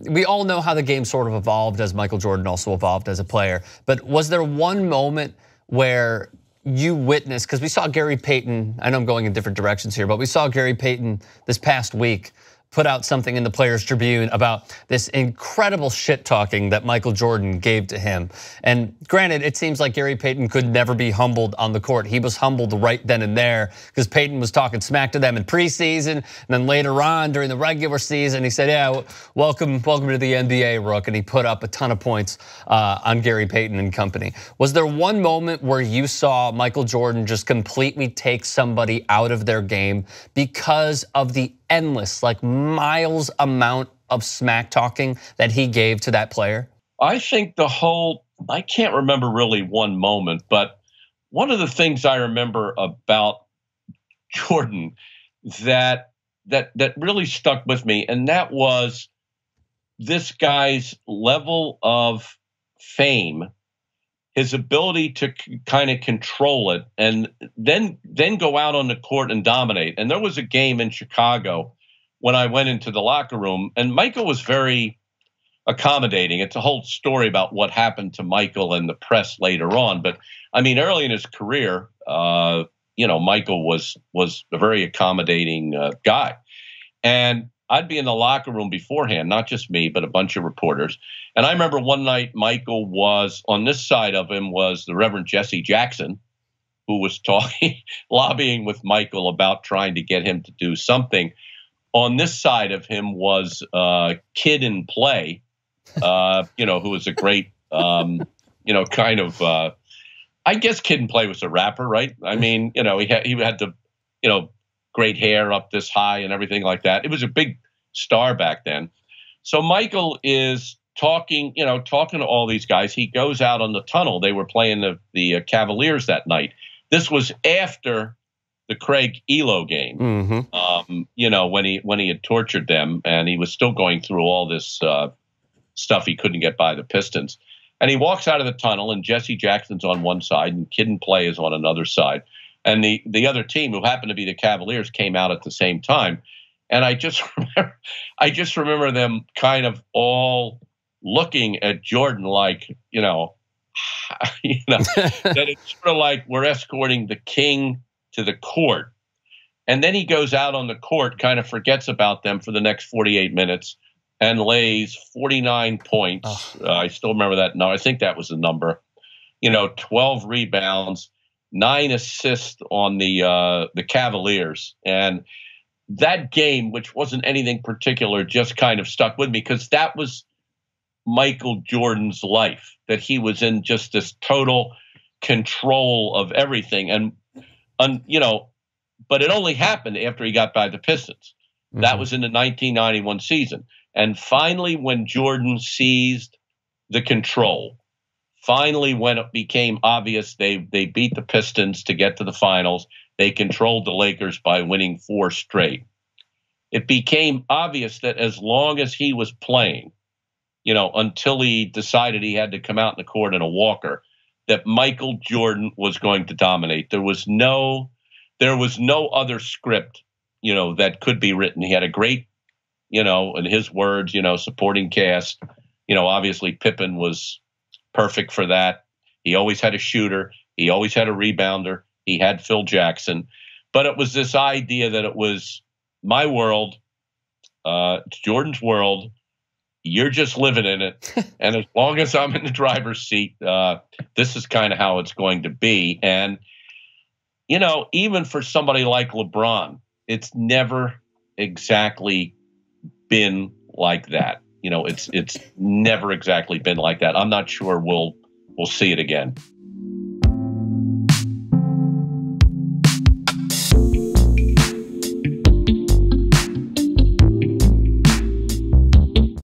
we all know how the game sort of evolved as Michael Jordan also evolved as a player. But was there one moment where you witnessed, because we saw Gary Payton, I know I'm going in different directions here, but we saw Gary Payton this past week put out something in the Players Tribune about this incredible shit talking that Michael Jordan gave to him. And granted, it seems like Gary Payton could never be humbled on the court. He was humbled right then and there because Payton was talking smack to them in preseason, and then later on during the regular season, he said, yeah, welcome to the NBA, Rook, and he put up a ton of points on Gary Payton and company. Was there one moment where you saw Michael Jordan just completely take somebody out of their game because of the endless, like miles amount of smack talking that he gave to that player? I think I can't remember really one moment, but one of the things I remember about Jordan that really stuck with me, and that was this guy's level of fame, his ability to kind of control it, and then go out on the court and dominate. And there was a game in Chicago when I went into the locker room, and Michael was very accommodating. It's a whole story about what happened to Michael and the press later on. But I mean, early in his career, Michael was a very accommodating guy. And I'd be in the locker room beforehand, not just me, but a bunch of reporters. And I remember one night Michael was, on this side of him was the Reverend Jesse Jackson, who was lobbying with Michael about trying to get him to do something. On this side of him was Kid and Play, who was a great, I guess Kid and Play was a rapper, right? I mean, he had the, great hair up this high and everything like that. It was a big star back then. So Michael is talking to all these guys. He goes out on the tunnel. They were playing the Cavaliers that night. This was after the Craig Elo game, when he had tortured them, and he was still going through all this stuff he couldn't get by the Pistons. And he walks out of the tunnel, and Jesse Jackson's on one side, and Kid and Play is on another side. And the other team, who happened to be the Cavaliers, came out at the same time. And I just remember them kind of all looking at Jordan like, that it's sort of like we're escorting the king to the court. And then he goes out on the court, kind of forgets about them for the next 48 minutes and lays 49 points. I still remember that. No, I think that was the number. 12 rebounds, 9 assists on the Cavaliers. And that game, which wasn't anything particular, just kind of stuck with me because that was Michael Jordan's life, that he was in just this total control of everything. And but it only happened after he got by the Pistons. Mm-hmm. That was in the 1991 season. And finally, when Jordan seized the control, finally when it became obvious they beat the Pistons to get to the finals, they controlled the Lakers by winning 4 straight. It became obvious that as long as he was playing, until he decided he had to come out in the court in a walker, that Michael Jordan was going to dominate. There was no other script, that could be written. He had a great, in his words, supporting cast. Obviously Pippen was perfect for that. He always had a shooter. He always had a rebounder. He had Phil Jackson. But it was this idea that it was my world, it's Jordan's world. You're just living in it. And as long as I'm in the driver's seat, this is kind of how it's going to be. And, even for somebody like LeBron, it's never exactly been like that. It's never exactly been like that. I'm not sure we'll see it again.